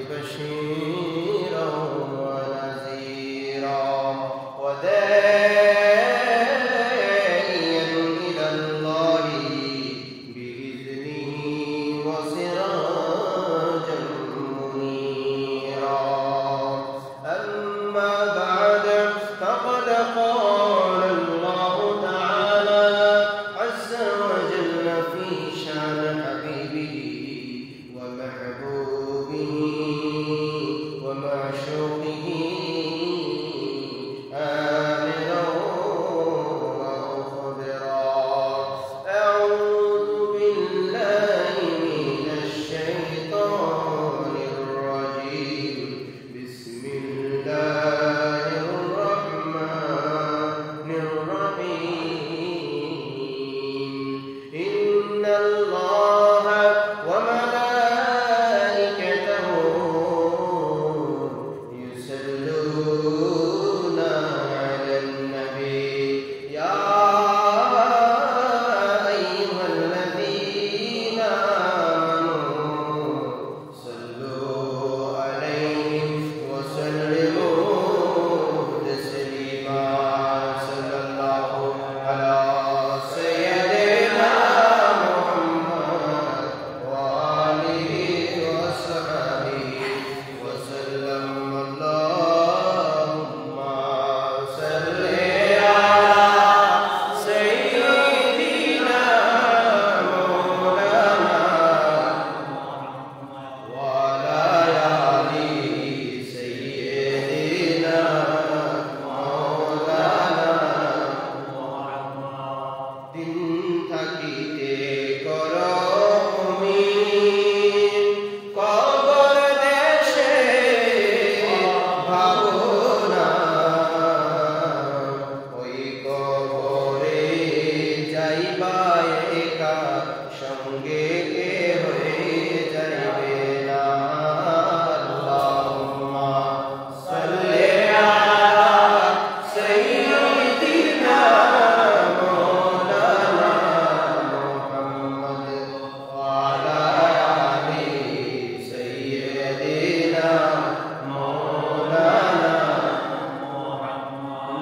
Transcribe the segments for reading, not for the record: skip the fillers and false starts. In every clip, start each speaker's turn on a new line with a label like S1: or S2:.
S1: بشيرا ونذيرا وداعيا إلى الله بإذنه وسراجا منيرا أما بعد فقد قال الله تعالى عز وجل في شأن حبيبه ومحبوبه ومعشوقه آمرا ومخبرا أعوذ بالله من الشيطان الرجيم بسم الله الرحمن الرحيم إن الله وملائكته يصلون على النبي يا أيها الذين آمنوا صلوا عليه وسلموا تسليما صلى الله على سيدنا محمد وآله وصحبه وسلم اللهم صل على سيدنا مولانا وعلى آل سيدنا مولانا দিন থাকিতে করো মুমিন কবর দেশে ভাবনা ওই কবরে যাইবা একা সঙ্গে কে হয়ে যাইবে না আল্লাহুম্মা সাল্লি আলা সাইয়্যিদিনা مولانا محمد وعلى آل سيدنا مولانا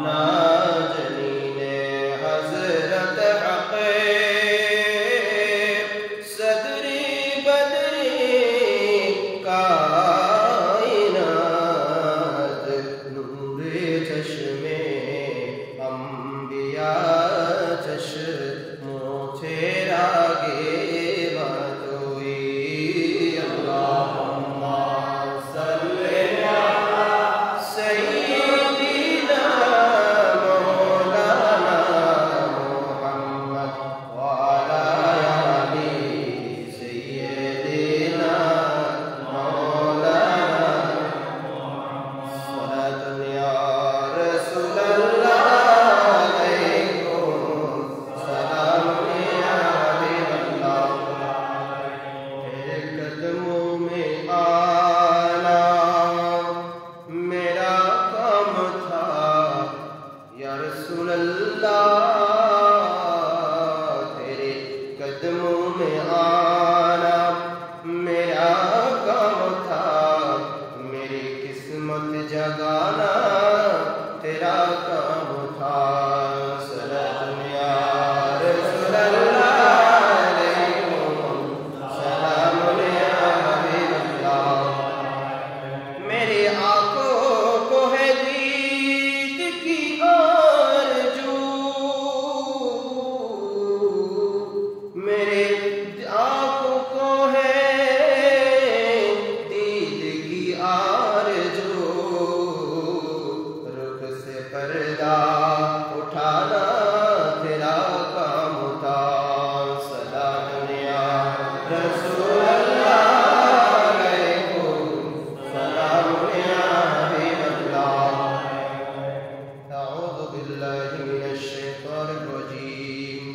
S1: ناجنين حضرت حق صدری بدری کائنات نور چشمے انبیاء چشموں تیرا گے باتوئی اللہم صلی علی سیدنا مولانا محمد وعلى آل سيدنا مولانا صلاة يا رسول الله عليكم سلام يا حبيب الله तेरे कदमों में आना मेरा काम था या रसूल अल्लाह तेरे कदमों में आना मेरा काम था मेरी किस्मत जगाना तेरा काम था सलाम या रसूल अल्लाह अलैकुम सलाम या हबीब अल्लाह मेरी आंखों को है दीद की आरज़ू मेरे आंखों को है दीद की आरज़ू रुख से पर्दा उठाना तेरा काम था सलाम या रसूल अल्लाह अलैकुम सलाम या हबीब अल्लाह अऊज़ु बिल्लाहि मिनश शैतानिर रजीम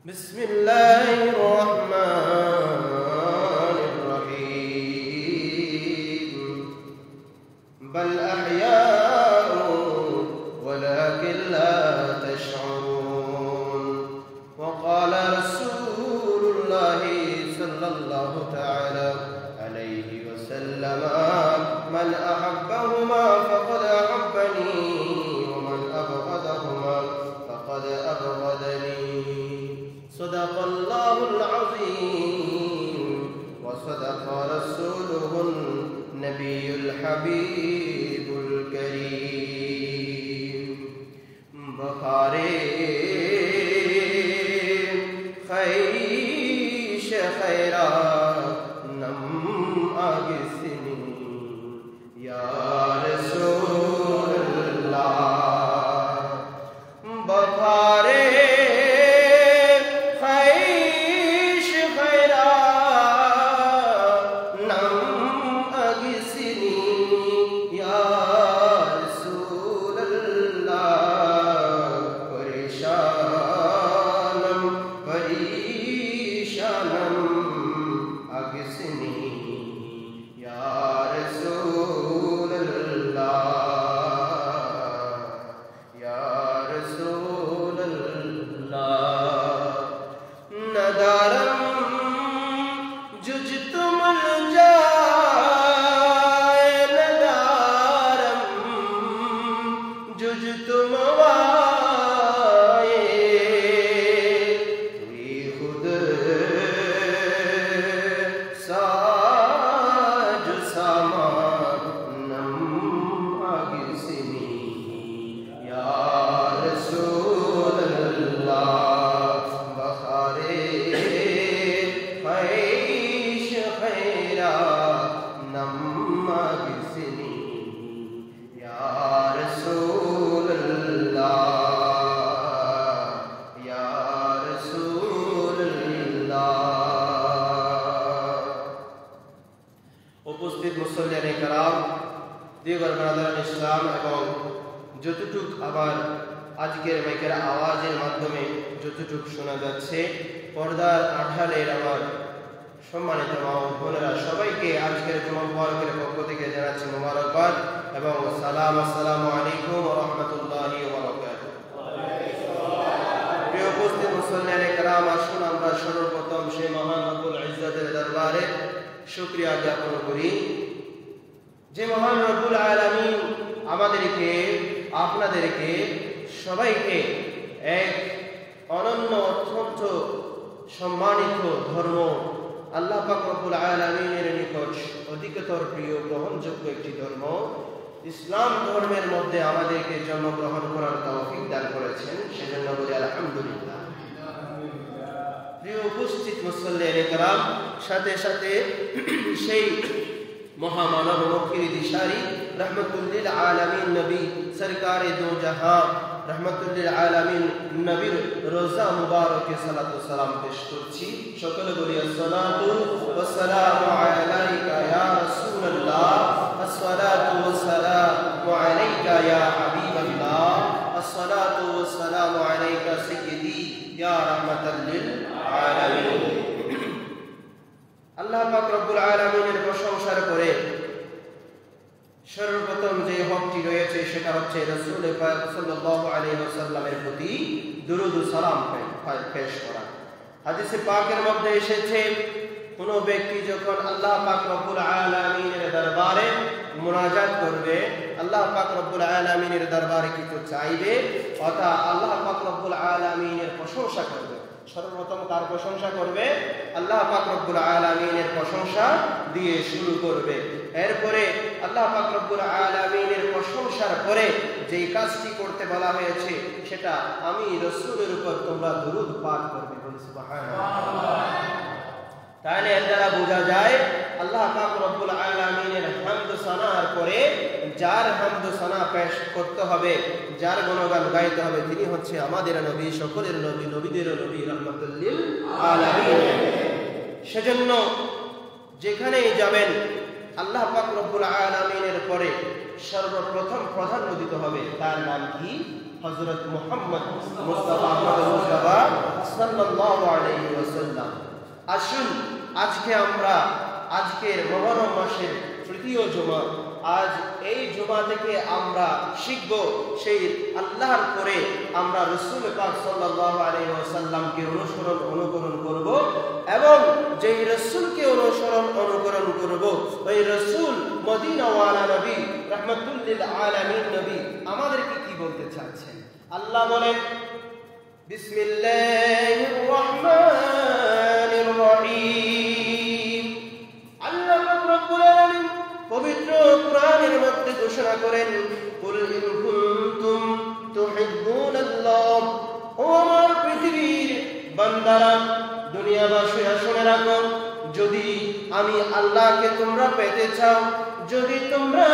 S1: बिस्मिल्लाहिर रहमानिर रहीम बल अहयाउ वलाकिन ला तशऊरून वक़ाल रसूलुल्लाह सल्लल्लाहु तआला अलैहि وسلم من أحبهما فقد أحبني ومن أبغضهما فقد أبغضني صدق الله العظيم وصدق رسوله النبي الحبيب الكريم بخاري خيش خيرا نم أغثني يا رسول الله بخاري خيش خيرا نم أغثني يا رسول الله परेशानम अगसनी या रसूल अल्लाह या रसूल अल्लाह नदारम जुजतुम जाए नदारम जुजतुम উপস্থিত মুসল্লিয়ানে কেরাম দিগর ব্রাদারান ইসলাম এবং যতটুক আবার আজকের মাইকের আওয়াজের মাধ্যমে যতটুক শোনা যাচ্ছে পর্দার আড়ালের আমার সম্মানিত মা ও বোনেরা সবাইকে আজকের জুমা মুবারকের পক্ষ থেকে জানাচ্ছি মোবারকবাদ এবং সালাম। আসসালামু আলাইকুম ওয়া রাহমাতুল্লাহি ওয়া বারাকাতুহু। প্রিয় উপস্থিত মুসল্লিয়ানে কেরাম, আসুন আমরা সর্বপ্রথম সেই মহান রব্বুল ইজ্জতের দরবারে শুকরিয়া জ্ঞাপন করি যে মহান রব্বুল আলামিন আমাদেরকে আপনাদেরকে সবাইকে এক অনন্য অত্যন্ত সম্মানিত ধর্ম আল্লাহ পাক রব্বুল আলামিনের নিকট অধিকতর প্রিয় গ্রহণযোগ্য একটি ধর্ম ইসলাম ধর্মের মধ্যে আমাদেরকে জন্মগ্রহণ করার তৌফিক দান করেছেন, সেজন্য বলি আলহামদুলিল্লাহ। প্রিয় উপস্থিত মুসল্লিয়ানে কেরাম, সাথে সাথে সেই মহামানব মুক্তির দিশারি রহমতুল্লিল আলামিন নবী সরকারে দো জাহান রহমতুল্লিল আলামিন নবীর রোজা মুবারকে সালাতু সালাম পেশ করছি। সকলে বলি আসসালাতু ওয়াসসালামু আলাইকা ইয়া রাসূলুল্লাহ, আসসালাতু ওয়াসসালামু আলাইকা ইয়া হাবিবাল্লাহ, আসসালাতু ওয়াসসালামু আলাইকা সাইয়্যিদি ইয়া রাহমাতাল লিল আলামিন। আল্লাহ পাক রব্বুল আলামিনের প্রশংসার করে সর্বপ্রথম যে হকটি রয়েছে সেটা হচ্ছে রাসূল পাক সাল্লাল্লাহু আলাইহি ওয়াসাল্লামের প্রতি দুরূদ ও সালাম পেশ করা। হাদিসে পাকের মধ্যে এসেছে কোন ব্যক্তি যখন আল্লাহ পাক রব্বুল আলামিনের দরবারে মুনাজাত করবে, আল্লাহ পাক রব্বুল আলামিনের দরবারে কিছু চাইবে, অর্থাৎ আল্লাহ পাক রব্বুল আলামিনের প্রশংসা করবে। সর্বপ্রথম কার প্রশংসা করবে? আল্লাহ পাক রব্বুল আলামিনের প্রশংসা দিয়ে শুরু করবে। এরপরে আল্লাহ পাক রব্বুল আলামিনের প্রশংসার পরে যেই কাজটি করতে বলা হয়েছে সেটা আমি রাসূলের উপর তোমরা দুরূদ পাঠ করবে। সুবহানাল্লাহ। তাহলে এর দ্বারা বোঝা যায় আল্লাহ পাক রব্বুল আলামিনের হামদ সানার পরে যার হামদ সানা পেশ করতে হবে, যার গুণগান গাইতে হবে, তিনি হচ্ছে আমাদের নবী, সকলের নবী, নবীদের নবী, রাহমাতুল লিল আলামিন। সেজন্য যেখানেই যাবেন আল্লাহ পাক রব্বুল আলামিনের পরে সর্বপ্রথম প্রাধান্য দিতে হবে তার নাম কি? হযরত মুহাম্মদ মুস্তাফা সাল্লাল্লাহু আলাইহি ওয়াসাল্লাম। আসুন আজকে আমরা আজকের মুহররম মাসের তৃতীয় জুমা আজ এই জুমা থেকে আমরা শিখব সেই আল্লাহর পরে আমরা রাসূল পাক সাল্লাল্লাহু আলাইহি ওয়াসাল্লামকে অনুকরণ করব এবং যেই রাসূলকে অনুকরণ করব ওই রাসূল মদিনাওয়ালা নবী রাহমাতুল লিল আলামিন নবী আমাদেরকে কি বলতে চাচ্ছেন। আল্লাহ বলেন বিসমিল্লাহির রহমানির রহিম। আল্লাহ রাব্বুল আলামিন পবিত্র কোরআনের মধ্যে ঘোষণা করেন কুল ইন কুনতুম তুহিব্বুনাল্লাহ, ও আমার পৃথিবীর বান্দারা দুনিয়াবাসী শুনে রাখো, যদি আমি আল্লাহকে তোমরা পেতে চাও, যদি তোমরা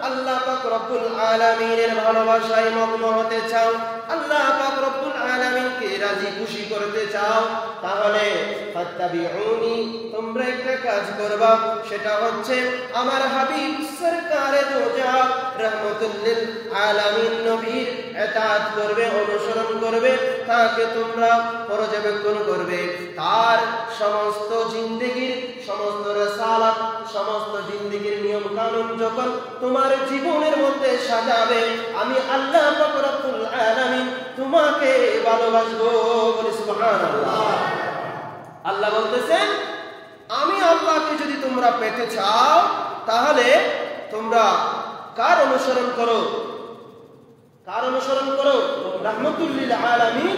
S1: আল্লাহ পাক রব্বুল আলামিনের ভালোবাসায় মগ্ন হতে চাও, আল্লাহ পাক রব্বুল আলামিনকে রাজি খুশি করতে চাও, তাহলে ফাত্তাবিউনি, তোমরা একটা কাজ করবা, সেটা হচ্ছে আমার হাবিব সরকারে দো জাহান রাহমাতুল লিল আলামিন নবীর ইতাআত করবে, অনুসরণ করবে, তাকে তোমরা পর্যবেক্ষণ করবে, তার সমস্ত জিন্দেগীর সমস্ত রিসালাত সমস্ত জিন্দেগীর নিয়ম কানুন যখন তোমার জীবনের মধ্যে সাজাবে, আমি আল্লাহ পাক রব্বুল আলামিন তোমাকে ভালোবাসবো। বলি সুবহানাল্লাহ। আল্লাহ বলতেছেন আমি আল্লাহকে যদি তোমরা পেতে চাও তাহলে তোমরা কার অনুসরণ করো? কার অনুসরণ করো? রাহমাতুল লিল আলামিন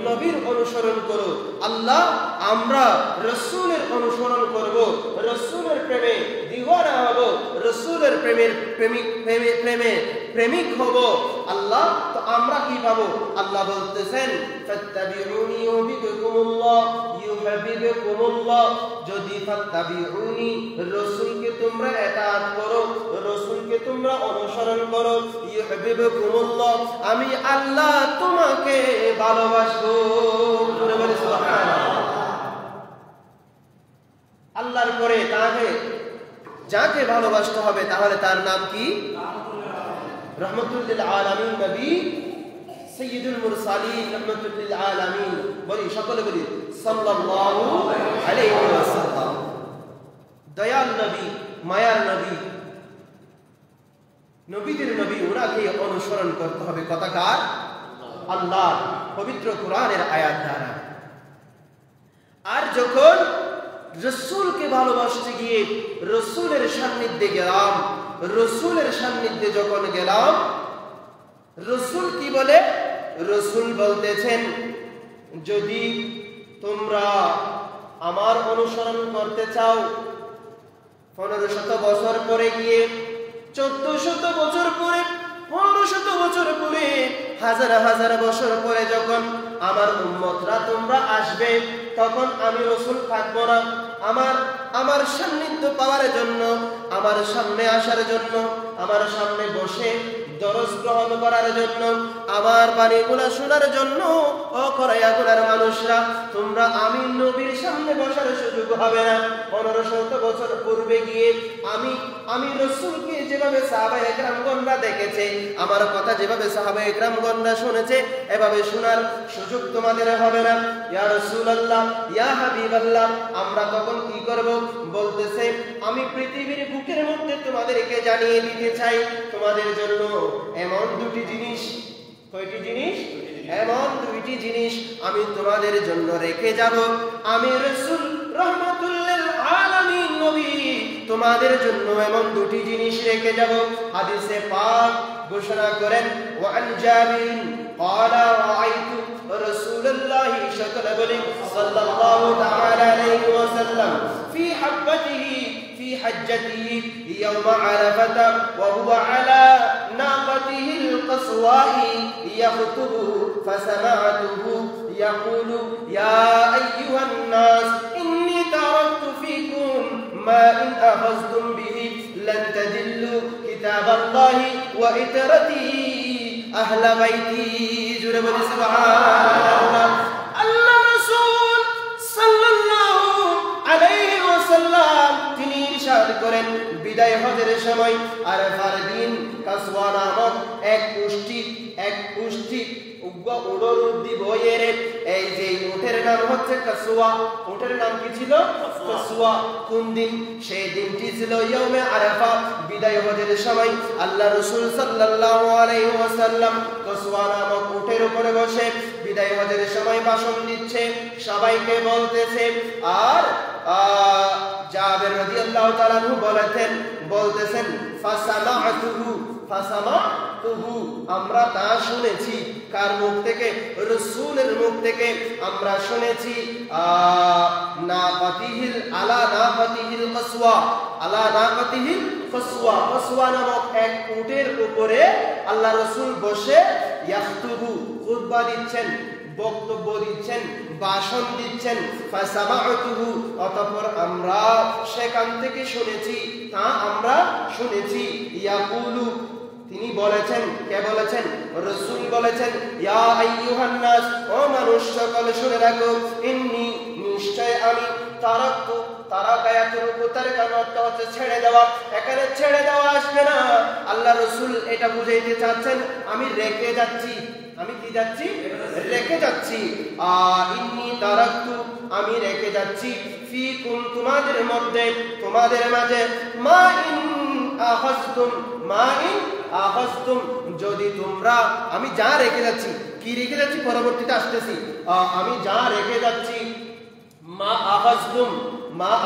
S1: নবীর অনুসরণ করো। আল্লাহ আমরা রাসূলের অনুসরণ করব, রাসূলের প্রেমে দিওয়ানা হব, রাসূলের প্রেমিক হব। আল্লাহ তো আমরা কি পাবো? আল্লাহ বলতেছেন ফাত্তাবিউনি ইউহিব্বুকুমুল্লাহ ইউহিব্বুকুমুল্লাহ, যদি ফাত্তাবিউনি রাসূলকে তোমরা ইতাআত করো, রাসূলকে তোমরা অনুসরণ করো, ইউহিব্বুকুমুল্লাহ, আমি আল্লাহ তোমাকে ভালোবাসবো। বলে সুবহানাল্লাহ। আল্লাহর পরে যাকে ভালোবাসতে হবে তাহলে তার নাম কি? রাহমাতুল লিল আলামিন নবী সাইয়্যিদুল মুরসালিন রাহমাতুল লিল আলামিন। বলি সকলে বলি সাল্লাল্লাহু আলাইহি ওয়াসাল্লাম। দয়াল নবী, মায়ার নবী, নবীদের নবী, ওনাকে অনুসরণ করতে হবে। কথাকার আল্লাহ পবিত্র কোরআনের আয়াত দ্বারা। আর যখন রাসূলকে ভালোবাসতে গিয়ে রাসূলের সান্নিধ্যে গেলাম, রাসূলের সান্নিধ্যে যখন গেলাম, রাসূল কি বলে? রাসূল বলতেছেন যদি তোমরা আমার অনুসরণ করতে চাও, 1500 বছর পরে গিয়ে 1400 বছর পরে 1500 বছর পরে হাজার হাজার বছর পরে যখন আমার উম্মতরা তোমরা আসবে, তখন আমি রাসূল থাকবো না। আমার সান্নিধ্য পাওয়ার জন্য, আমার সামনে আসার জন্য, আমার সামনে বসে দরস গ্রহণ করার জন্য, আমার বাণীগুলো শোনার জন্য ও খরাইয়াগুলার মানুষরা তোমরা আমি নবীর সামনে বসার সুযোগ হবে না। 1500 বছর পূর্বে গিয়ে আমি রাসূলকে যেভাবে সাহাবায়ে কেরামগণরা দেখেছে, আমার কথা যেভাবে সাহাবায়ে কেরামগণরা শুনেছে, এভাবে শোনার সুযোগ তোমাদের হবে না। ইয়া রাসূলুল্লাহ, ইয়া হাবিবাল্লাহ, আমরা তখন কি করব? বলতেছে আমি পৃথিবীর বুকের মধ্যে তোমাদেরকে জানিয়ে দিতে চাই, তোমাদের জন্য এমন দুটি জিনিস। কয়টি জিনিস? এমন দুইটি জিনিস আমি তোমাদের জন্য রেখে যাব। আমি রাসূল রাহমাতুল লিল আলামিন নবী তোমাদের জন্য এমন দুটি জিনিস রেখে যাব। হাদিসে পাক ঘোষণা করেন ওয়া আন জাবির ক্বালা রাআইতু রাসূলুল্লাহি সাল্লাল্লাহু তাআলা আলাইহি ওয়াসাল্লাম ফি হাব্বাতিহি في حجته يوم عرفة وهو على ناقته القصواء يخطب فسمعته يقول يا أيها الناس إني تركت فيكم ما إن أخذتم به لن تدلوا كتاب الله وإترتي أهل بيتي جرب سبحان الله رسول صلى الله عليه وسلم তিনি ইরশাদ করেন বিদায় হজের সময় আরাফার দিন কাসওয়া নামক এক পুষ্টি উড়োর বইয়ের এই যে উটের নাম হচ্ছে কাসওয়া। উটের নাম কি ছিল? কসওয়া কোন দিন? সেই দিনটি ছিল ইয়াউমে আরাফা, বিদায় হজের সময় আল্লাহ রাসূল সাল্লাল্লাহু আলাইহি ওয়াসাল্লাম কসওয়া নামক উটের উপরে বসে বিদায় হজের সময় ভাষণ দিচ্ছে, সবাইকে বলতেছে। আর জাবের রাদিয়াল্লাহু তাআলা আনহু বলতেছেন ফাসামাতুহু, আমরা তা শুনেছি। কার মুখ থেকে? রাসূলের মুখ থেকে আমরা শুনেছি। আলা নাফাতিহিল কসওয়া নামক এক উটের উপরে আল্লাহ রাসূল বসে ইয়াখতুবু, খুতবা দিচ্ছেন, বক্তব্য দিচ্ছেন, ভাষণ দিচ্ছেন। ফাসামাতুহু, অতঃপর আমরা সেখান থেকে শুনেছি, তা আমরা শুনেছি। ইয়াকুলু, তিনি বলেছেন, কে বলেছেন? রাসূল বলেছেন, ইয়া আইয়ুহান নাস, ও মানুষ সকল শুনে রাখো, ইন্নী, নিশ্চয় আমি, ছেড়ে দেওয়া। এখানে ছেড়ে দেওয়া আসবে না, আল্লাহ রাসূল এটা বুঝাইতে চাচ্ছেন আমি রেখে যাচ্ছি। আমি কি যাচ্ছি? রেখে যাচ্ছি। ইন্নী তারাকতু, আমি রেখে যাচ্ছি, ফিকুম, তোমাদের মধ্যে, তোমাদের মাঝে, মা ইন আখাযতুম, যদি তোমরা, আমি যা রেখে যাচ্ছি, কি রেখে যাচ্ছি পরবর্তীতে আসতেছি। আমি যা রেখে যাচ্ছি, মা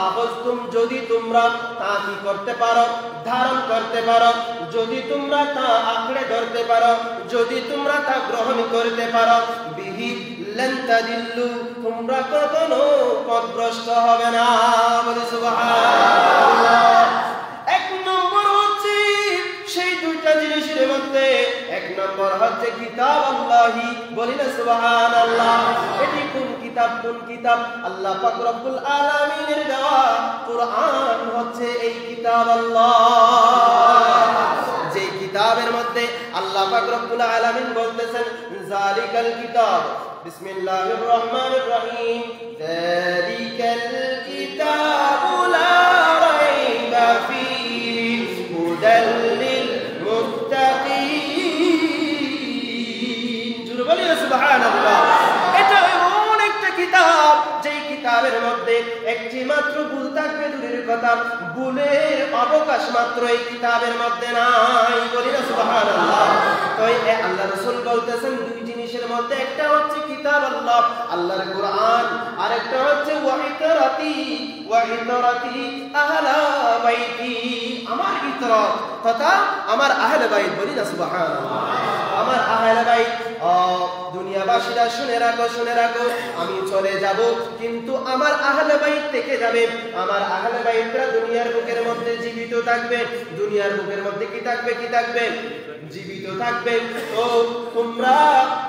S1: আখাযতুম, যদি তোমরা তা কি করতে পারো? ধারণ করতে পারো, যদি তোমরা তা আঁকড়ে ধরতে পারো, যদি তোমরা তা গ্রহণ করতে পারো, বিহি লান তাদিল্লু, তোমরা কখনো পথভ্রষ্ট হবে না। বলি সুবহানাল্লাহ। এক নম্বর হচ্ছে সেই দুইটা জিনিসের মধ্যে, এক নম্বর হচ্ছে কিতাব আল্লাহি, বলি না সুবহানাল্লাহ। এটি কোন কিতাব? কোন কিতাব? আল্লাহ পাক রব্বুল আলামিনের দেওয়া কুরআন হচ্ছে এই কিতাব আল্লাহ, যে কিতাবের মধ্যে আল্লাহ পাক রব্বুল আলামিন বলতেছেন যালিকাল কিতাব, বিসমিল্লাহির রহমানির রহিম, যালিকাল কিতাবু লা রাইবা ফীহি হুদাল লিল মুত্তাকিন। জোরে বলি সুবহানাল্লাহ। এটা এমন একটা কিতাব, যেই কিতাবের মধ্যে একটি মাত্র ভুল থাকবে দূরের কথা, ভুলের অবকাশ মাত্র এই কিতাবের মধ্যে নাই। বলি না সুবহানাল্লাহ। তো আল্লাহ রাসূল বলতেছেন দুই জিনিসের মধ্যে, একটা হচ্ছে কিতাব আল্লাহ, আল্লাহর কুরআন, আর একটা হচ্ছে ওয়াইতরাতি আহলা বাইতি, আমার ইতরাত তথা আমার আহলে বাইত। বলি না সুবহানাল্লাহ। আমার আহলে বাইত, দুনিয়াবাসীরা শুনে রাখো, আমি চলে যাব, কিন্তু আমার আহলে বাইত থেকে যাবে। আমার আহলে বাইতরা দুনিয়ার বুকের মধ্যে জীবিত থাকবে। দুনিয়ার বুকের মধ্যে কি থাকবে? জীবিত থাকবে। তো তোমরা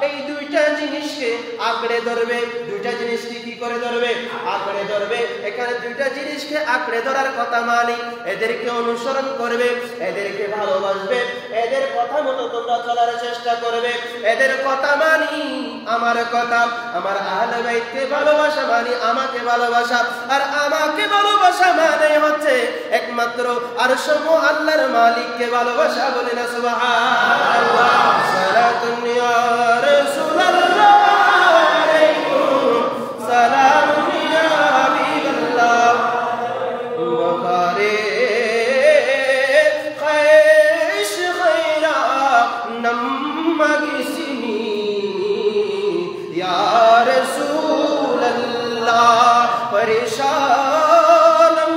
S1: এই দুইটা জিনিসকে আঁকড়ে ধরবে। দুইটা জিনিসকে কি করে ধরবে? আঁকড়ে ধরবে। এখানে দুইটা জিনিসকে আঁকড়ে ধরার কথা মানে এদেরকে অনুসরণ করবে, এদেরকে ভালোবাসবে, এদের কথা মতো তোমরা চলার চেষ্টা করবে। এদের কথা মানি আমার কথা, আমার আহলে বাইতকে ভালোবাসা মানি আমাকে ভালোবাসা, আর আমাকে ভালোবাসা মানে হচ্ছে একমাত্র আরশ আল্লাহর মালিককে ভালোবাসা। বলে না সুবহানাল্লাহ। সালাতুন ইয়া রাসূলুল্লাহ আলাইকুম, সালামুন ইয়া হাবিবাল্লাহ, ওয়া বারে খায়শ খায়রা নাম্মাগিসিনি ইয়া রাসূলুল্লাহ, পরেশানম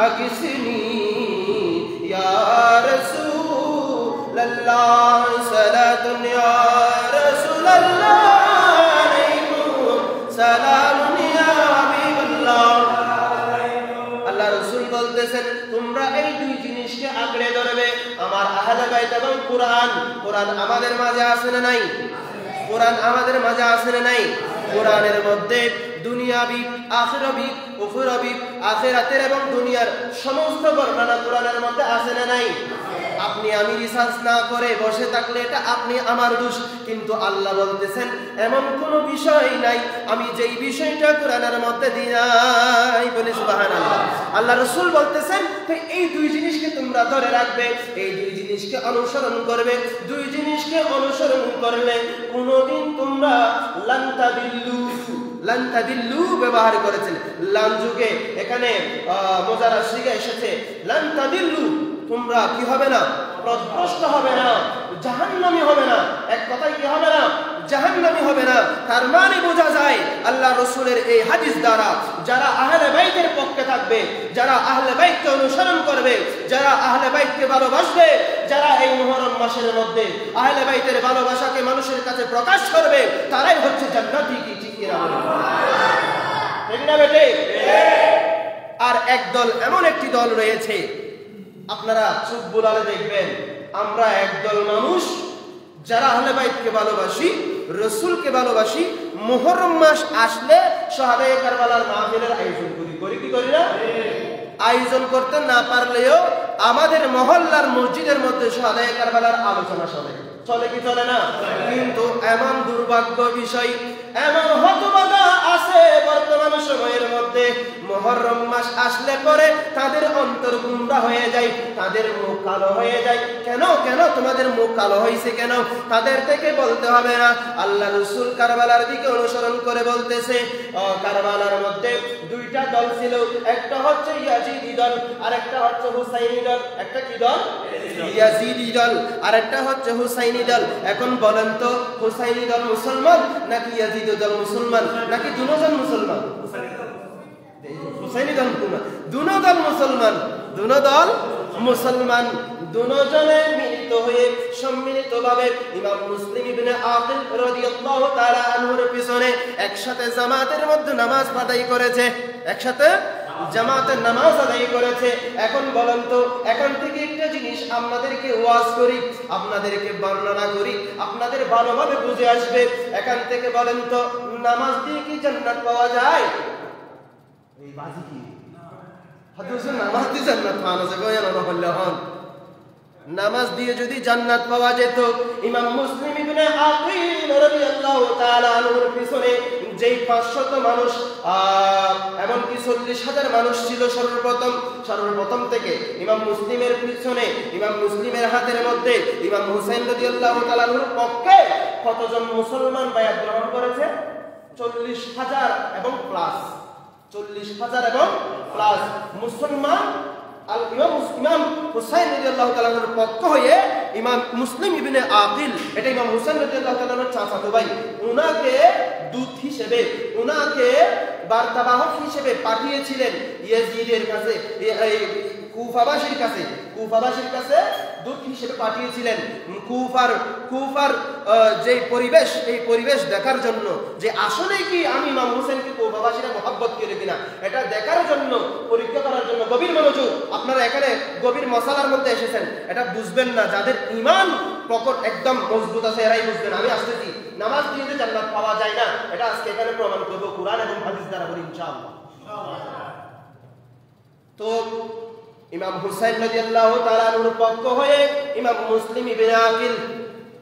S1: আগিসনি ইয়া রাসূলুল্লাহ, সালাতুন ইয়া রাসূলুল্লাহ আলাইকুম, সালামুন ইয়া হাবিবাল্লাহ। আল্লাহ রাসূল বলতেছেন তোমরা এই দুই জিনিসকে আঁকড়ে ধরবে, আমার আহলে বাইত এবং কুরআন। কুরআন আমাদের মাঝে আছে না নাই? কুরআন আমাদের মাঝে আছে না নাই? কুরআনের মধ্যে দুনিয়াবি, আখিরাবি, উখরাবি, আখিরাতের এবং দুনিয়ার সমস্ত বর্ণনা কুরআনের মধ্যে আছে না নাই? আপনি আমি রিসার্চ না করে বসে থাকলে এটা আপনি আমার দোষ, কিন্তু আল্লাহ বলতেছেন এমন কোনো বিষয় নাই আমি যেই বিষয়টা কুরআনের মধ্যে দিই নাই। বলে সুবহানাল্লাহ। আল্লাহ রাসূল বলতেছেন এই দুই জিনিসকে তোমরা ধরে রাখবে, এই দুই জিনিসকে অনুসরণ করবে। দুই জিনিসকে অনুসরণ করলে কোনোদিন তোমরা লান তাদিল্লু, লান তাদিল্লু ব্যবহার করেছেন। লান যুগে এখানে মুজারা সিগা এসেছে, লান তাদিল্লু, তোমরা কি হবে না? পথভ্রষ্ট হবে না, জাহান্নামী হবে না। এক কথায় কি হবে না? জাহান্নামী হবে না। তার মানে বোঝা যায় আল্লাহ রাসূলের এই হাদিস দ্বারা যারা আহলে বাইতের পক্ষে থাকবে, যারা আহলে বাইতকে অনুসরণ করবে, যারা আহলে বাইতকে ভালোবাসবে, যারা এই মুহররম মাসের মধ্যে আহলে বাইতের ভালোবাসাকে মানুষের কাছে প্রকাশ করবে, তারাই হচ্ছে জান্নাতি। কি ঠিক কিনা বলেন? ঠিক না বেটে? আর একদল, এমন একটি দল রয়েছে, আপনারা চোখ বুলালে দেখবেন, আমরা একদল মানুষ যারা আহলে বাইতকে ভালোবাসি, রাসূলকে ভালোবাসি, মুহররম মাস আসলে শাহাদায়ে কারবালার মাহফিলের আয়োজন করি কি করি না? আয়োজন করতে না পারলেও আমাদের মহল্লার মসজিদের মধ্যে শাহাদায়ে কারবালার আলোচনা চলে কি চলে না? কিন্তু এমন দুর্ভাগ্য বিষয়, এমন হতভাগা আছে বর্তমান সময়ের মধ্যে, মুহররম মাস আসলে পরে তাদের অন্তর গুমরা হয়ে যায়, তাদের মুখ কালো হয়ে যায়। কেন তোমাদের মুখ কালো হয়েছে কেন? তাদের থেকে বলতে হবে না, আল্লাহ রাসূল কারবালার দিকে অনুসরণ করে বলতেছে, কারবালার মধ্যে দুইটা দল ছিল, একটা হচ্ছে ইয়াজিদি দল আর একটা হচ্ছে হুসাইনি দল। একটা কি দল? ইয়াজিদি দল আর একটা হচ্ছে হুসাইনি দল। এখন বলেন তো, হুসাইনি দল মুসলমান নাকি ইয়াজিদি দল মুসলমান, নাকি দুজন মুসলমান? হুসাইনি দল দুনো দল মুসলমান, দুনো দল মুসলমান। দুজনে মিলিত হয়ে সম্মিলিতভাবে ইমাম মুসলিম ইবনে আকিল রাদিয়াল্লাহু তাআলা আনহুর পিছনে একসাথে জামাতের মধ্যে নামাজ আদায় করেছে, একসাথে জামাতের নামাজ আদায় করেছে। এখন বলেন তো, এখন থেকে একটা জিনিস আপনাদেরকে ওয়াজ করি, আপনাদেরকে বর্ণনা করি, আপনাদের ভালোভাবে বুঝে আসবে। এখান থেকে বলেন তো, নামাজ দিয়ে কি জান্নাত পাওয়া যায়? এই বাজি কি হাদিসে নামাজ দিয়ে জান্নাত পাওয়া যায় না? বললে হন নামাজ দিয়ে যদি জান্নাত পাওয়া যেত, ইমাম মুসলিম ইবনে আকিল রাদিয়াল্লাহু তাআলা আনহুর পিছনে যেই 500 মানুষ, এমনকি 40,000 মানুষ ছিল সর্বপ্রথম থেকে ইমাম মুসলিমের পিছনে, ইমাম মুসলিমের হাতের মধ্যে ইমাম হুসাইন রাদিয়াল্লাহু তাআলা আনহুর পক্ষে কতজন মুসলমান বায়াত গ্রহণ করেছে? 40,000 এবং প্লাস, 40,000 এবং প্লাস মুসলমান ইমাম হুসাইন রাদিয়াল্লাহু তাআলা আনহুর পক্ষ হয়ে ইমাম মুসলিম ইবনে আকিল, এটা ইমাম হুসাইন রাদিয়াল্লাহু তাআলা আনহুর চাচাতো ভাই, উনাকে দূত হিসেবে, উনাকে বার্তাবাহক হিসেবে পাঠিয়েছিলেন ইয়াজিদের কাছে, কুফাবাসীর কাছে দূত হিসেবে পাঠিয়েছিলেন। কুফার যে পরিবেশ, এই পরিবেশ দেখার জন্য, যে আসলে কি আমি ইমাম হোসেনকে কুফাবাসীরা মহব্বত করে কিনা, এটা দেখার জন্য, পরীক্ষা করার জন্য। গভীর মনোযোগ, আপনারা এখানে গভীর মশালার মধ্যে এসেছেন, এটা বুঝবেন না, যাদের ঈমান প্রকট একদম মজবুত আছে এরাই বুঝবেন। আমি আসতেছি, নামাজ দিয়ে যে জান্নাত পাওয়া যায় না, এটা আজকে এখানে প্রমাণ করব কুরআন এবং হাদিস দ্বারা, বলি ইনশাআল্লাহ। তো ইমাম হুসাইন রাদিয়াল্লাহু তাআলা আনহুর পক্ষ হয়ে ইমাম মুসলিম ইবনে আকিল,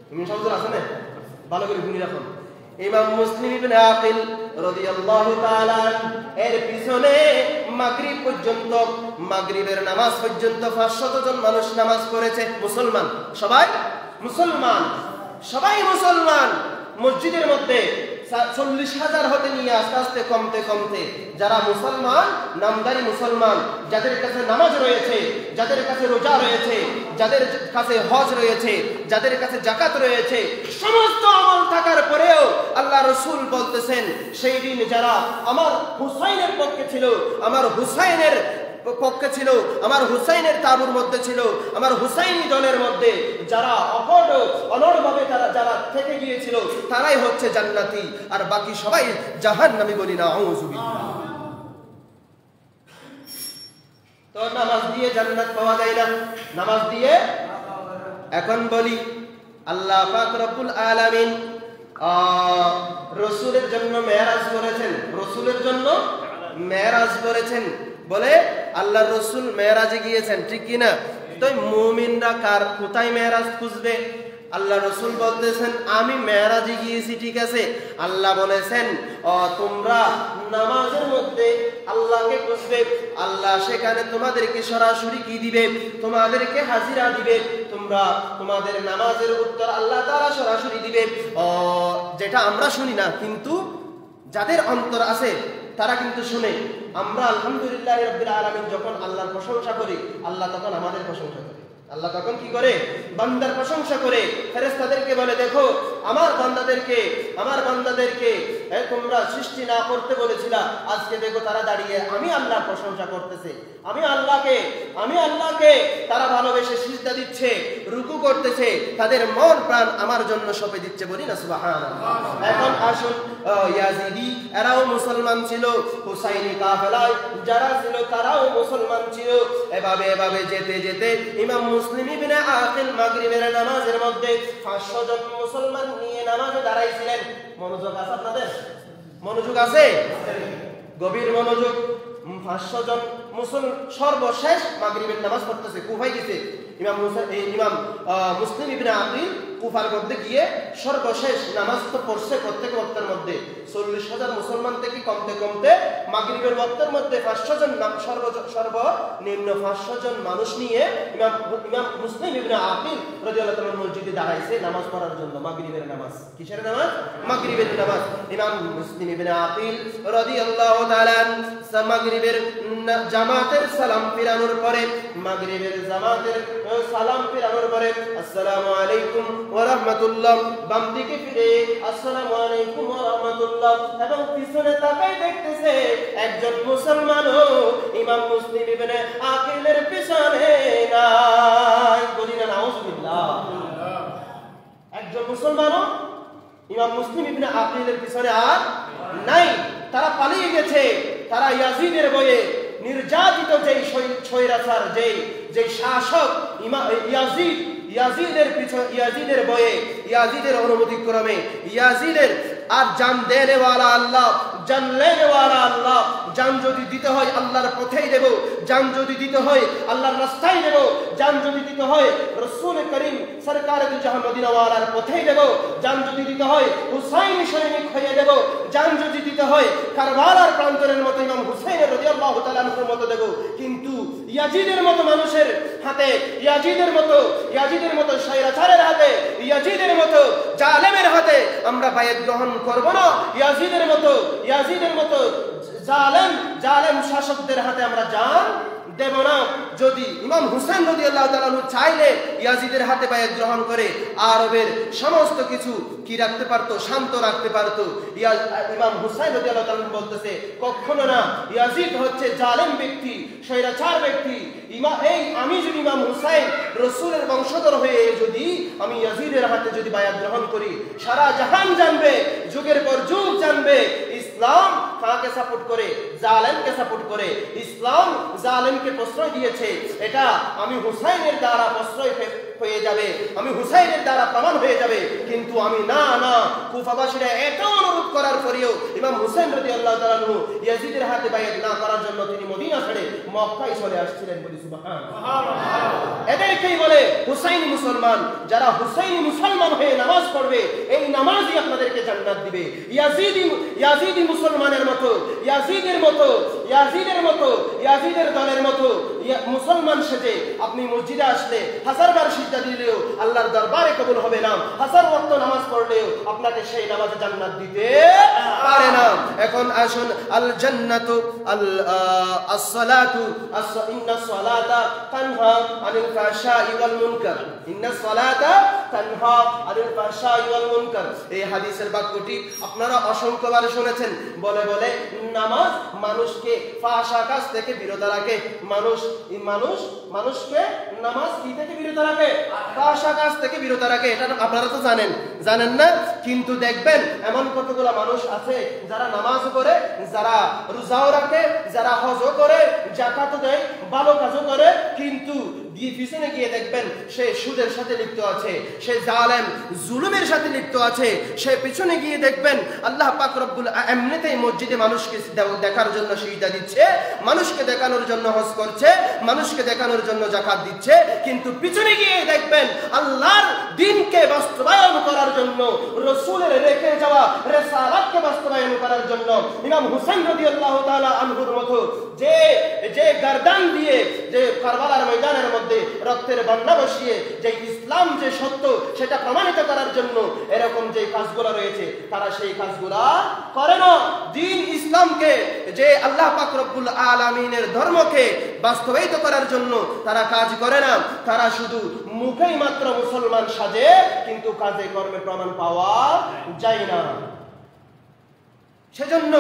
S1: তুমি সমঝ আছে না? ভালো করে শুনি রাখুন। ইমাম মুসলিম ইবনে আকিল রাদিয়াল্লাহু তাআলা এর পিছনে মাগরিব পর্যন্ত, মাগরিবের নামাজ পর্যন্ত 500 জন মানুষ নামাজ পড়েছে। মুসলমান, সবাই মুসলমান। মসজিদের মধ্যে 40,000 হতে নিয়ে আস্তে আস্তে কমতে যারা মুসলমান, নামদারি মুসলমান, যাদের কাছে নামাজ রয়েছে, যাদের কাছে রোজা রয়েছে, যাদের কাছে হজ রয়েছে, যাদের কাছে যাকাত রয়েছে, সমস্ত আমল থাকার পরেও আল্লাহ রাসূল বলতেছেন, সেই দিন যারা আমার হুসাইনের পক্ষে ছিল, আমার হুসাইনের তাবুর মধ্যে ছিল, আমার হুসাইনি দলের মধ্যে যারা অনড়ভাবে যারা থেকে গিয়েছিল, তারাই হচ্ছে জান্নাতি, আর বাকি সবাই জাহান্নামী। বলি না আউযুবিল্লাহ। তো নামাজ দিয়ে জান্নাত পাওয়া যায় না, নামাজ দিয়ে। এখন বলি, আল্লাহ পাক রব্বুল আলামিন রাসূলের জন্য মেরাজ করেছেন, বলে আল্লাহর রাসূল মেরাজে গিয়েছেন, ঠিক কি না? তো মুমিনরা কোথায় মেরাজ খুঁজবে? আল্লাহ রাসূল বলতেছেন, আমি মেরাজে গিয়েছি, ঠিক আছে। আল্লাহ বলেছেন, তোমরা নামাজের মধ্যে আল্লাহকে খুঁজবে, আল্লাহ সেখানে তোমাদেরকে সরাসরি কি দিবে? তোমাদেরকে হাজিরা দিবে। তোমাদের নামাজের উত্তর আল্লাহ তাআলা সরাসরি দিবে, যেটা আমরা শুনি না, কিন্তু যাদের অন্তর আছে তারা কিন্তু শুনে। আমরা আলহামদুলিল্লাহ রাব্বিল আলামিন যখন আল্লাহর প্রশংসা করি, আল্লাহ তখন আমাদের প্রশংসা করে। আল্লাহ তখন কি করে? বান্দার প্রশংসা করে। ফেরেশতাদেরকে বলে, দেখো আমার বান্দাদেরকে তোমরা সৃষ্টি না করতে বলেছিলা, আজকে দেখো তারা দাঁড়িয়ে আমি আল্লাহর প্রশংসা করতেছে, আমি আল্লাহকে তারা ভালোবেসে সিজদা দিচ্ছে, রুকু করতেছে, তাদের মন প্রাণ আমার জন্য সঁপে দিচ্ছে। বলি না সুবহানাল্লাহ। এখন আসুন, ইয়াজিদি এরাও মুসলমান ছিল, হুসাইনি কাফেলায় যারা ছিল তারাও মুসলমান ছিল। এভাবে যেতে যেতে ইমাম মুসলিম ইবনে আকিল মাগরিবের নামাজের মধ্যে 500 জন মুসলমান নিয়ে নামাজে দাঁড়াইছিলেন। মনোযোগ আছে আপনাদের? মনোযোগ আছে? গভীর মনোযোগ। 500 জন মুসলমান সর্বশেষ মাগরিবের নামাজ পড়তেছে। কুফায় গেছে ইমাম মুসলিম ইবনে আকিল, কুফার মধ্যে গিয়ে সর্বশেষ নামাজ তো পড়ছে প্রত্যেক ওয়াক্তের মধ্যে। 40,000 মুসলমান থেকে কমতে মাগরিবের ওয়াক্তের মধ্যে 500 জন সর্বনিম্ন 500 জন মানুষ নিয়ে ইমাম মুসলিম ইবনে আকিল রাদিয়াল্লাহু তাআলা মসজিদে দাঁড়াইছে নামাজ পড়ার জন্য। মাগরিবের নামাজ। কিসের নামাজ? মাগরিবের নামাজ। ইমাম মুসলিম ইবনে আকিল রাদিয়াল্লাহু তাআলা মাগরিবের জামাতের সালাম ফিরানোর পরে আসসালামু আলাইকুম ওয়া রাহমাতুল্লাহ, বাম দিকে ফিরে আসসালামু আলাইকুম ওয়া রাহমাতুল্লাহ, এবং পিছনে তাকাই দেখতেছে একজন মুসলমানও ইমাম মুসলিম ইবনে আকিলের পিছনে নাই। বলি না নাউজুবিল্লাহ। একজন মুসলমানও ইমাম মুসলিম ইবনে আকিলের পিছনে আর নাই। তারা পালিয়ে গেছে। তারা ইয়াজিদের বয়ে নির্যাতিত যেই স্বৈরাচার, যেই শাসক ইয়াজিদের বয়ে, ইয়াজিদের অনুমতিক্রমে, ইয়াজিদের আর জান দেনেওয়ালা আল্লাহ, জান লেনেওয়ালা আল্লাহ, জান যদি দিতে হয় আল্লাহর পথেই দেব, জান যদি দিতে হয় আল্লাহর রাস্তায় দেব, জান যদি দিতে হয় রাসূল করিম সরকার দু জাহান মদিনাওয়ালার পথেই দেব, জান যদি দিতে হয় হুসাইন সৈনিক হয়ে দেব, জান যদি দিতে হয় কারবালার প্রান্তরের মতো ইমাম হুসাইন রাদিয়াল্লাহু তাআলা আনহুর মতো দেব। কিন্তু ইয়াজিদের মতো মানুষের হাতে, ইয়াজিদের মতো স্বৈরাচারের হাতে, ইয়াজিদের মতো জালেমের হাতে আমরা বায়াত গ্রহণ করব না। ইয়াজিদের মতো জালেম শাসকদের হাতে আমরা জান দেব না। যদি ইমাম হুসাইন রাদিয়াল্লাহু তাআলা চাইলে ইয়াজিদের হাতে বায়াত গ্রহণ করে আরবের সমস্ত কিছু কি রাখতে পারতো? শান্ত রাখতে পারতো। ইমাম হুসাইন রাদিয়াল্লাহু তাআলা বলতেছে, কখনো না। ইয়াজিদ হচ্ছে জালেম ব্যক্তি, স্বৈরাচার ব্যক্তি। আমি যদি ইমাম হুসাইন রাসূলের বংশধর হয়ে যদি আমি ইয়াজিদের হাতে যদি বায়াত গ্রহণ করি, সারা জাহান জানবে, যুগের পর যুগ জানবে ইসলাম কাকে সাপোর্ট করে? জালেমকে সাপোর্ট করে। ইসলাম জালেমকে প্রশ্রয় দিয়েছে। এটা আমি হুসাইনের দ্বারা প্রশ্রয় হয়ে যাবে, আমি হুসাইনের দ্বারা প্রমাণ হয়ে যাবে। কিন্তু আমি না, কুফাবাসীরা এত অনুরোধ করার পরেও ইমাম হুসাইন রাদিয়াল্লাহু তাআলা আনহু ইয়াজিদের হাতে বায়াত না করার জন্য তিনি মদিনা ছেড়ে মক্কায় চলে আসছিলেন। বলি সুবহানাল্লাহ। এদেরকেই বলে হুসাইনি মুসলমান। যারা হুসাইনি মুসলমান হয়ে নামাজ পড়বে, এই নামাজই আপনাদেরকে জান্নাত দিবে। ইয়াজিদি মুসলমানের মতো, ইয়াজিদের দলের মতো মুসলমান সেজে আপনি মসজিদে আসলে 1000 বার সিজদা দিলেও আল্লাহর দরবারে কবুল হবে না। 1000 ওয়াক্ত নামাজ পড়লেও আপনাকে সেই নামাজে জান্নাত দিতে পারে না। এখন আসুন, আল জান্নাতু as-salatu innas salata tanha anil fahsha'i wal munkar, innas salata tanha anil fahsha'i wal munkar। এই হাদিসের বাক্যটি আপনারা অসংখ্যবার শুনেছেন। বলে নামাজ মানুষকে ফাহশা কাজ থেকে বিরত রাখে। মানুষকে নামাজ কি থেকে বিরত রাখে? ফাহশা কাজ থেকে বিরত রাখে। এটা আপনারা তো জানেন না? কিন্তু দেখবেন এমন কতগুলো মানুষ আছে যারা নামাজ করে, যারা রোজাও রাখে, যারা হজও করে, যাকাতও দেয়, ভালো কাজও করে, কিন্তু পিছনে গিয়ে দেখবেন সে সুদের সাথে লিপ্ত আছে, সে জালেম জুলুমের সাথে লিপ্ত আছে। সে পিছনে গিয়ে দেখবেন আল্লাহ পাক রব্বুল এমনিতেই মসজিদে মানুষকে দেখার জন্য সিজদা দিচ্ছে, মানুষকে দেখানোর জন্য হজ করছে, মানুষকে দেখানোর জন্য যাকাত দিচ্ছে, কিন্তু পিছনে গিয়ে দেখবেন আল্লাহর দ্বীনকে বাস্তবায়ন করার জন্য, রাসূলের রেখে যাওয়া রিসালাতকে বাস্তবায়ন করার জন্য ইমাম হুসাইন রাদিয়াল্লাহু তাআলা আনহুর মতো যে গর্দান দিয়ে যে কারবালার ময়দানের মধ্যে রক্তের বন্যা বসিয়ে যে ইসলাম যে সত্য সেটা প্রমাণিত করার জন্য এরকম যে কাজগুলো রয়েছে তারা সেই কাজগুলা করে না। দ্বীন ইসলামকে যে আল্লাহ পাক রব্বুল আলামিনের ধর্মকে বাস্তবায়িত করার জন্য তারা কাজ করে না, তারা শুধু মুখেই মাত্র মুসলমান সাজে, কিন্তু কাজে কর্মে প্রমাণ পাওয়া যায় না। সেজন্য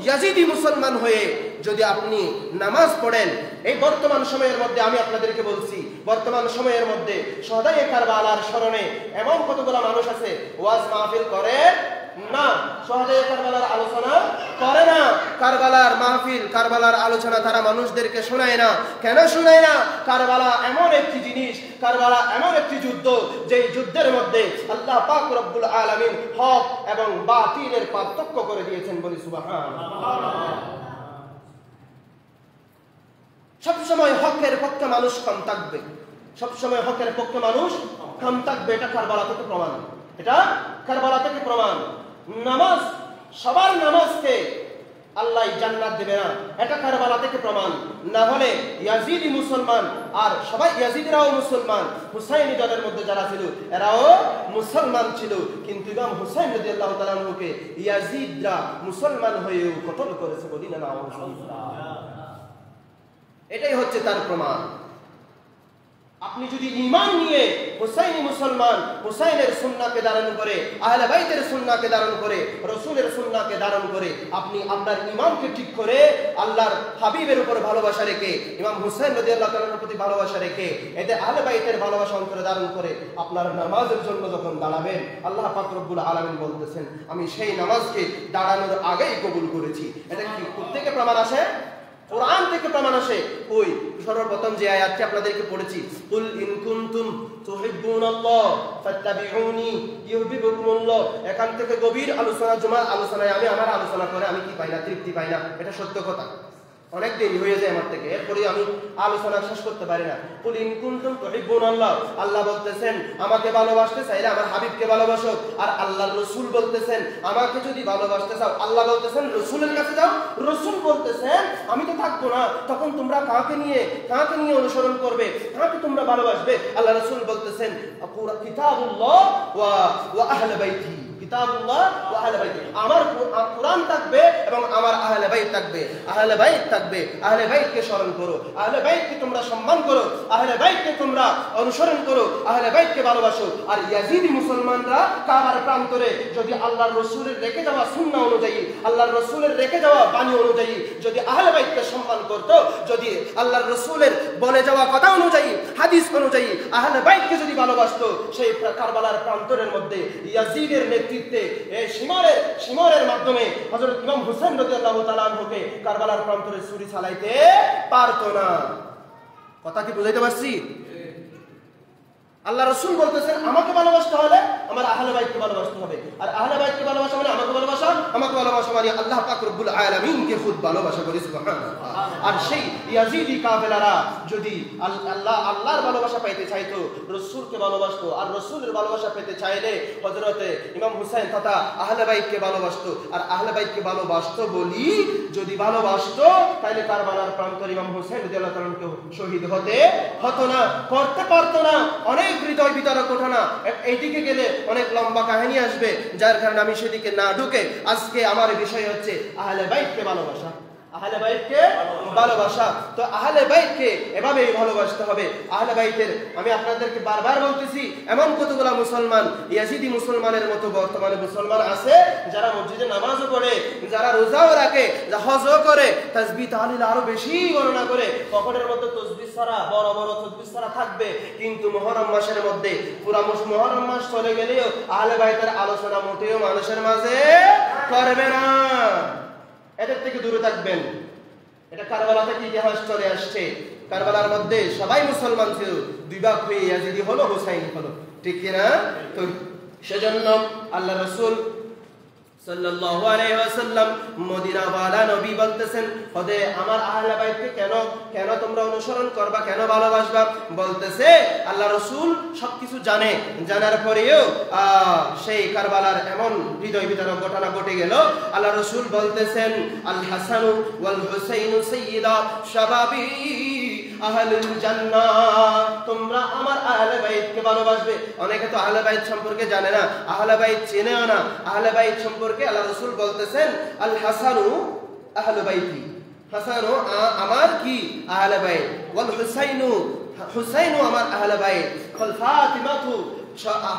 S1: ইয়াজিদি মুসলমান হয়ে যদি আপনি নামাজ পড়েন, এই বর্তমান সময়ের মধ্যে আমি আপনাদেরকে বলছি, বর্তমান সময়ের মধ্যে শহদায়ে কারবালার স্মরণে এমন কতগুলো মানুষ আছে ওয়াজ মাহফিল করে না, শহদায়ে কারবালার আলোচনা করে না, কারবালার মাহফিল কারবালার আলোচনা তারা মানুষদেরকে শোনায় না। কেন শোনায় না? কারবালা এমন একটি জিনিস, কারবালা এমন একটি যুদ্ধ, যে যুদ্ধের মধ্যে আল্লাহ পাক রব্বুল আলামিন হক এবং বাতিলের পার্থক্য করে দিয়েছেন। বলি সুবহানাল্লাহ। সবসময় হকের পক্ষে মানুষ কম থাকবে, সবসময় হকের পক্ষে মানুষ কম থাকবে। এটা কারবালা থেকে প্রমাণ, এটা কারবালা থেকে প্রমাণ। নামাজ, সবার নামাজকে আল্লাহ জান্নাত দেবে না, এটা কারবালা থেকে প্রমাণ। না হলে ইয়াজিদি মুসলমান, আর সবাই ইয়াজিদিরাও মুসলমান, হুসাইনি দলের মধ্যে যারা ছিল এরাও মুসলমান ছিল, কিন্তু ইমাম হুসাইন রাদিয়াল্লাহু তাআলা আনহুকে ইয়াজিদরা মুসলমান হয়েও কতল করেছে। বলি না আলহামদুলিল্লাহ। এটাই হচ্ছে তার প্রমাণ। আপনি যদি ঈমান নিয়ে হুসাইনি মুসলমান, হুসাইনের সুন্নাহকে ধারণ করে, আহলে বাইতের সুন্নাহকে ধারণ করে, রাসূলের সুন্নাহকে ধারণ করে, আপনি আপনার ঈমানকে ঠিক করে আল্লাহর হাবিবের উপর ভালোবাসা রেখে, ইমাম হুসাইন রাদিয়াল্লাহু তাআলার প্রতি ভালোবাসা রেখে, এতে আহলে বাইতের ভালোবাসা অন্তরে ধারণ করে আপনার নামাজের জন্য যখন দাঁড়াবেন, আল্লাহ পাক রব্বুল আলামিন বলতেছেন আমি সেই নামাজকে দাঁড়ানোর আগেই কবুল করেছি। এটা কি কোত্থেকে প্রমাণ আসে? কোরআন থেকে প্রমাণ আসে। ওই সর্বপ্রথম যে আয়াতটি আপনাদেরকে পড়েছি, কুল ইন কুনতুম তুহিব্বুনাল্লাহ ফাত্তাবিউনি ইউহিব্বুকুমুল্লাহ, এখান থেকে গভীর আলোচনা, জুমার আলোচনায় আমি আমার আলোচনা করে আমি কি পাই না? তৃপ্তি পাই না। এটা সত্য কথা। অনেক দেরি হয়ে যায় আমার থেকে, এরপরে আমি আলোচনা শেষ করতে পারি না। কুল ইন কুনতুম তুহিব্বুনাল্লাহ, আল্লাহ বলতেছেন আমাকে ভালোবাসতে চাইলে আমার হাবিবকে ভালোবাসো। আর আল্লাহর রাসূল বলতেছেন আমাকে যদি ভালোবাসতে চাও, আল্লাহ বলতেছেন রাসূলের কাছে যাও, রাসূল বলতেছেন আমি তো থাকবো না, তখন তোমরা কাকে নিয়ে অনুসরণ করবে, কাকে তোমরা ভালোবাসবে? আল্লাহ রাসূল বলতেছেন কিতাবুল্লাহ ওয়া আহলে বাইতি, কিতাবুল্লাহ ওয়া আহলে বাইতি, আমার কুরআন থাকবে এবং আমার আহলে বাইত থাকবে। আহলে বাইত থাকবে, আহলে বাইতকে স্মরণ করো, আহলে বাইতকে তোমরা সম্মান করো, আহলে বাইতকে তোমরা অনুসরণ করো, আহলে বাইতকে ভালোবাসো। আর ইয়াজিদি মুসলমানরা কাবার প্রান্তরে যদি আল্লাহর রাসূলের রেখে যাওয়া সুন্নাহ অনুযায়ী, আল্লাহর রাসূলের রেখে যাওয়া বাণী অনুযায়ী যদি আহলে বাইতকে সম্মান করত, যদি আল্লাহর রাসূলের বলে যাওয়া কথা অনুযায়ী, হাদিস অনুযায়ী আহলে বাইতকে যদি ভালোবাসতো, সেই কারবালার প্রান্তরের মধ্যে ইয়াজিদের নেতৃত্বে এই শিমরের মাধ্যমে হযরত ইমাম হুসাইন রাদিয়াল্লাহু তাআলা আনহুকে কারবালার প্রান্তরে ছুরি চালাইতে পারতো না। কথা কি বুঝাইতে পারছি? আল্লাহ রাসূল বলতেছেন আমাকে ভালোবাসতে হলে আমার আহলে বাইতকে ভালোবাসতে হবে, আর আহলে বাইতকে ভালোবাসা মানে আমাকে ভালোবাসা মানে আল্লাহ পাক রব্বুল আলামিনকে খুদ ভালোবাসা। করি সুবহানাল্লাহ। আর সেই ইয়াজিদি কাফেলারা যদি আল্লাহর ভালোবাসা পাইতে চাইতো, রাসূলকে ভালোবাসতো, আর রাসূলের ভালোবাসা পেতে চাইলে হযরতে ইমাম হুসাইন তথা আহলে বাইতকে ভালোবাসতো। আর আহলে বাইতকে ভালোবাসতো বলি যদি ভালোবাসতো, তাহলে কারবালার প্রান্তরে ইমাম হুসাইন রাদিয়াল্লাহু তাআলা শহীদ হতো না, করতে পারতো না। অনেক হৃদয় বিতরক ঘটনা, এইদিকে গেলে অনেক লম্বা কাহিনী আসবে, যার কারণে আমি সেদিকে না ঢুকে আজকে আমার বিষয় হচ্ছে আহলে বাইতকে ভালোবাসা। আহলে বাইতকে ভালোবাসা, তো আহলে বাইতকে এভাবেই ভালোবাসতে হবে। আহলে বাইতের আমি আপনাদেরকে বারবার বলতেছি, এমন কতগুলা মুসলমান ইয়াজিদি মুসলমানের মতো বর্তমানে মুসলমান আছে যারা মসজিদে নামাজও পড়ে, যারা রোজাও রাখে, যারা হজও করে, তাসবিহ তাহলিল আরো বেশি গণনা করে, পকেটের মধ্যে তাসবিহ ছাড়া বড় বড় তাসবিহ ছাড়া থাকবে, কিন্তু মুহররম মাসের মধ্যে পুরা মুহররম মাস চলে গেলেও আহলে বাইতের আলোচনা মোটেও মানুষের মাঝে করবে না। এদের থেকে দূরে থাকবেন। এটা কারবালা থেকে ইতিহাস চলে আসছে। কারবালার মধ্যে সবাই মুসলমান ছিল, দুই ভাগ হয়ে ইয়াজিদি হলো, হুসাইনি হলো, ঠিক কিনা? তো সেজন্য আল্লাহ রাসূল সাল্লাল্লাহু আলাইহি ওয়াসাল্লাম মদিনা ওয়ালা নবী বলতেছেন ওদে আমার আহলে বাইতকে কেন তোমরা অনুসরণ করবা, কেন ভালোবাসবা? বলতেছে আল্লাহ রাসূল সবকিছু জানার পরেও সেই কারবালার এমন হৃদয় বিদারক ঘটনা ঘটে গেল। আল্লাহ রাসূল বলতেছেন আল হাসান ওয়াল হুসাইন সাইয়্যিদা শাবাবি আহলুল জান্নাহ, তোমরা আমার আহলে বাইতকে ভালোবাসবে। অনেকে তো আহলে বাইত সম্পর্কে জানে না, আহলে বাইত চেনেও না। আহলে বাইত সম্পর্কে আল্লাহ রাসূল বলতেছেন আল হাসানু আহলু বাইতি, হাসানু আমার কি আহলে বাইত, ওয়াল হুসাইনু হুসাইনু আমার আহলে বাইত, ওয়াল ফাতিমাতু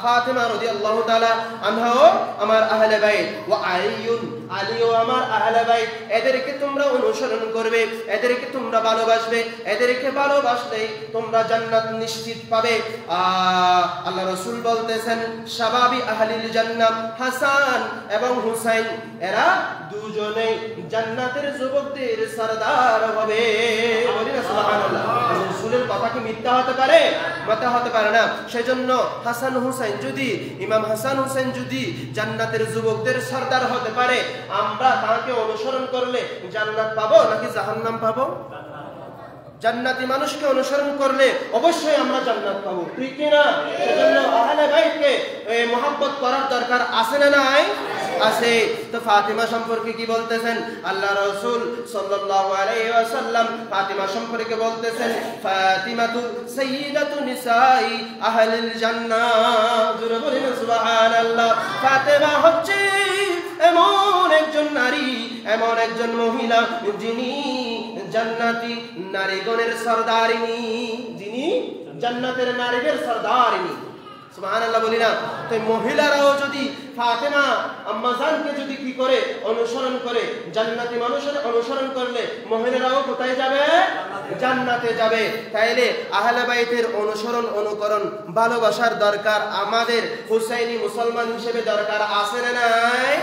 S1: ফাতিমা রাদিয়াল্লাহু তাআলা আনহাও আমার আহলে বাইত, ওয়া আলিয়ুন আলিও আমার আহলে বাইত। এদেরকে তোমরা অনুসরণ করবে, এদেরকে তোমরা ভালোবাসবে, এদেরকে ভালোবাসলেই তোমরা জান্নাত নিশ্চিত পাবে। আল্লাহ রাসূল বলতেছেন শাবাবি আহলিল জান্নাহ হাসান এবং হুসাইন, এরা দুজনেই জান্নাতের যুবকদের সরদার হবে। বলি না সুবহানাল্লাহ। রাসূলের কথা কি মিথ্যা হতে পারে? মিথ্যা হতে পারে না। সেজন্য হাসান হুসাইন যদি, ইমাম হাসান হুসাইন যদি জান্নাতের যুবকদের সরদার হতে পারে, আমরা তাকে অনুসরণ করলে জান্নাত পাবো নাকি জাহান্নাম পাবো? জান্নাতি মানুষকে অনুসরণ করলে অবশ্যই আমরা জান্নাত পাবো, ঠিক কি না? সেজন্য আহলে বাইতকে মহব্বত করার দরকার আছে না নাই? আছে। তো ফাতিমা সম্পর্কে কি বলতেছেন আল্লাহ রাসূল সাল্লাল্লাহু আলাইহি ওয়াসাল্লাম? ফাতিমা সম্পর্কে বলতেছেন ফাতিমাতু সাইয়্যিদাতু নিসাই আহলিল জান্নাহ। জোরে বলেন সুবহানাল্লাহ। ফাতিমা হচ্ছে এমন একজন নারী, এমন একজন মহিলা যিনি জান্নাতি নারীগণের সরদারিনী, যিনি জান্নাতের নারীদের সরদারিনী। সুবহানাল্লাহ বলি না? তো মহিলারাও যদি ফাতেমা আম্মাজানকে যদি কি করে অনুসরণ করে, জান্নাতি মানুষের অনুসরণ করলে মহিলারাও কোথায় যাবে? জান্নাতে যাবে। তাইলে আহলে বাইতের অনুসরণ অনুকরণ ভালোবাসার দরকার আমাদের হুসাইনি মুসলমান হিসেবে দরকার আছে না নাই?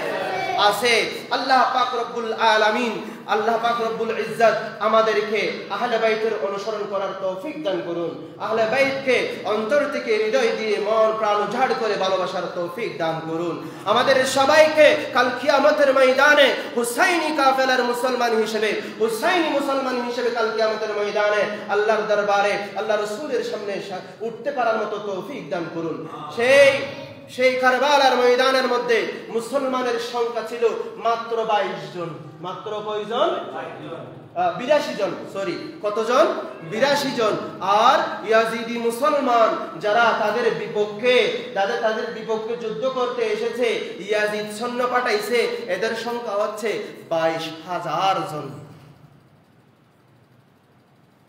S1: আছে। আল্লাহ পাক রব্বুল আলামিন, আল্লাহ পাক রব্বুল ইজ্জত আমাদেরকে আহলে বাইতের অনুসরণ করার তৌফিক দান করুন। আহলে বাইতকে অন্তর থেকে হৃদয় দিয়ে মন প্রাণ উজাড় করে ভালোবাসার তৌফিক দান করুন। আমাদের সবাইকে কাল কিয়ামতের ময়দানে হুসাইনি কাফেলার মুসলমান হিসেবে, হুসাইনি মুসলমান হিসেবে কাল কিয়ামতের ময়দানে আল্লাহর দরবারে আল্লাহ রাসূলের সামনে উঠতে পারার মতো তৌফিক দান করুন। সেই কারবালার ময়দানের মধ্যে মুসলমানের সংখ্যা ছিল মাত্র 22 জন। মাত্র কয়জন? 82 জন। সরি, কতজন? 82 জন। আর ইয়াজিদি মুসলমান যারা তাদের বিপক্ষে যুদ্ধ করতে এসেছে, ইয়াজিদ সৈন্য পাঠাইছে, এদের সংখ্যা হচ্ছে 22,000 জন।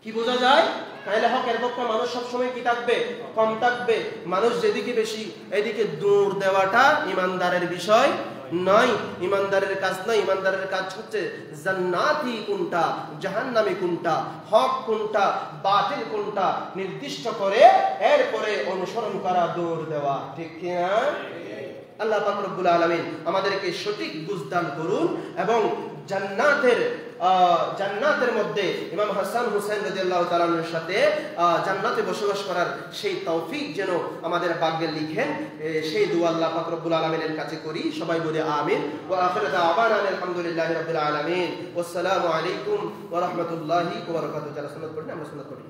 S1: কি বোঝা যায়? তাহলে হকের পক্ষে মানুষ সবসময় কি থাকবে? কম থাকবে। মানুষ যেদিকে বেশি এদিকে দৌড় দেওয়াটা ইমানদারের বিষয় নয়, ইমানদারের কাজ নয়। ইমানদারের কাজ হচ্ছে জান্নাতি কোনটা, জাহান্নামী কোনটা, হক কোনটা, বাতিল কোনটা নির্দিষ্ট করে এরপরে অনুসরণ করা, দৌড় দেওয়া, ঠিক কি না? আল্লাহ পাক রব্বুল আলামিন আমাদেরকে সঠিক বুঝদান করুন এবং জান্নাতের মধ্যে ইমাম হাসান হুসাইন রাদিয়াল্লাহু তাআলা আনহুর সাথে জান্নাতে বসবাস করার সেই তৌফিক যেন আমাদের ভাগ্যে লিখেন, সেই দোয়া আল্লাহ পাক রব্বুল আলামিনের কাছে করি। সবাই বলে আমিন। ওয়া আখিরু দাওয়ানা আলহামদুলিল্লাহি রাব্বিল আলামিন। ওয়াসসালামু আলাইকুম ওয়া রাহমাতুল্লাহি ওয়া বারাকাতুহু। যারা সুন্নাত পড়েন আমরা সুন্নাত পড়ি।